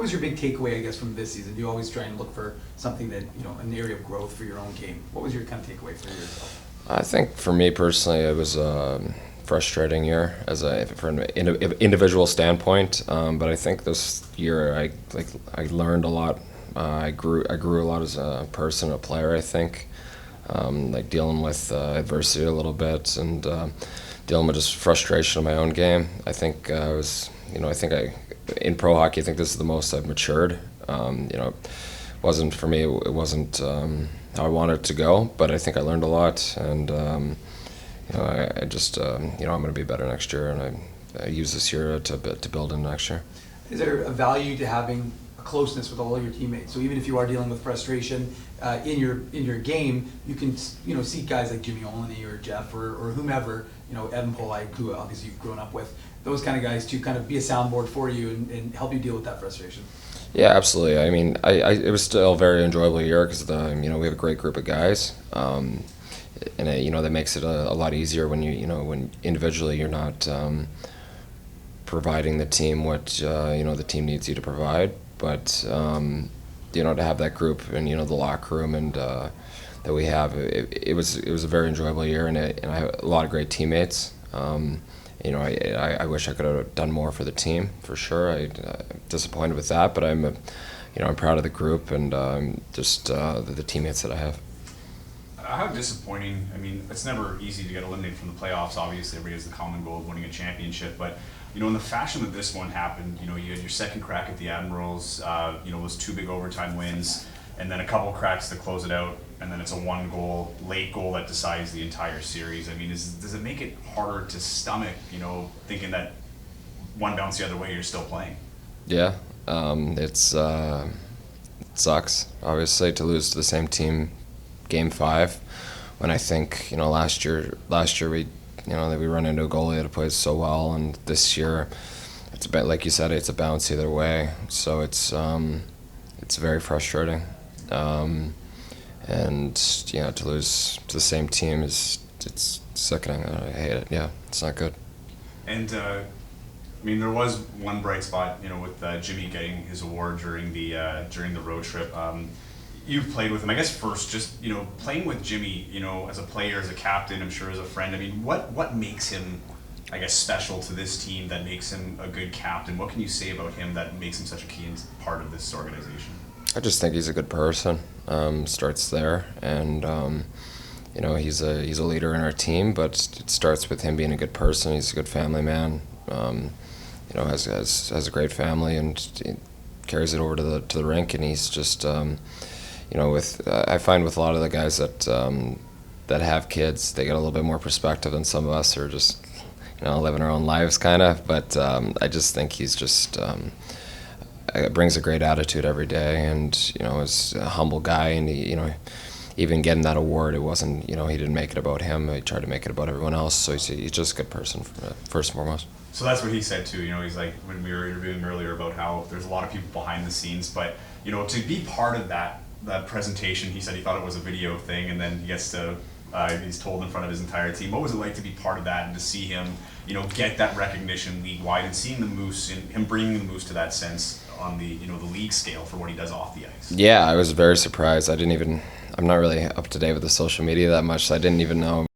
was your big takeaway, I guess, from this season? Do you always try and look for something that, an area of growth for your own game? What was your kind of takeaway for yourself? I think for me personally, it was a frustrating year from an individual standpoint. But I think this year I learned a lot. I grew a lot as a person, a player. I think dealing with adversity a little bit and dealing with just frustration in my own game. I think in pro hockey, I think this is the most I've matured. Wasn't for me. It wasn't how I wanted it to go, but I think I learned a lot, and I just I'm going to be better next year, and I use this year to build in next year. Is there a value to having a closeness with all of your teammates? So even if you are dealing with frustration in your game, you can see guys like Jimmy Olney or Jeff or whomever, Evan Polite, who obviously you've grown up with, those kind of guys to kind of be a soundboard for you and help you deal with that frustration. Yeah, absolutely. I mean, it was still a very enjoyable year because we have a great group of guys, and that makes it a lot easier when when individually you're not providing the team what the team needs you to provide, but to have that group and the locker room and that we have, it was a very enjoyable year, and I have a lot of great teammates. I wish I could have done more for the team, for sure. I'm disappointed with that, but I'm proud of the group and just the teammates that I have. How disappointing. I mean, it's never easy to get eliminated from the playoffs. Obviously, everybody has the common goal of winning a championship, but in the fashion that this one happened, you had your second crack at the Admirals, those 2 big overtime wins, and then a couple of cracks to close it out, and then it's a 1-goal, late goal that decides the entire series. I mean, does it make it harder to stomach, thinking that one bounce the other way, you're still playing? Yeah, it sucks, obviously, to lose to the same team Game 5, when I think, last year we, that we run into a goalie that plays so well, and this year, it's a bit, like you said, it's a bounce either way, so it's very frustrating. And to lose to the same team it's sickening. I hate it. Yeah, it's not good. And there was one bright spot, with Jimmy getting his award during the road trip. You've played with him, I guess. First, just playing with Jimmy, as a player, as a captain, I'm sure as a friend. I mean, what makes him, I guess, special to this team? That makes him a good captain. What can you say about him that makes him such a key part of this organization? I just think he's a good person. Starts there, and he's a leader in our team. But it starts with him being a good person. He's a good family man. Has a great family, and he carries it over to the rink. And he's just I find with a lot of the guys that have kids, they get a little bit more perspective than some of us who are just living our own lives kind of. But I just think he's just. Brings a great attitude every day, and is a humble guy, and he, even getting that award, it wasn't, he didn't make it about him. He tried to make it about everyone else. So he's just a good person first and foremost. So that's what he said too. He's like, when we were interviewing him earlier about how there's a lot of people behind the scenes, but to be part of that presentation, he said he thought it was a video thing, and then he gets to. He's told in front of his entire team. What was it like to be part of that and to see him, get that recognition league-wide, and seeing the Moose and him bringing the Moose to that sense on the the league scale for what he does off the ice? Yeah, I was very surprised. I'm not really up to date with the social media that much, so I didn't even know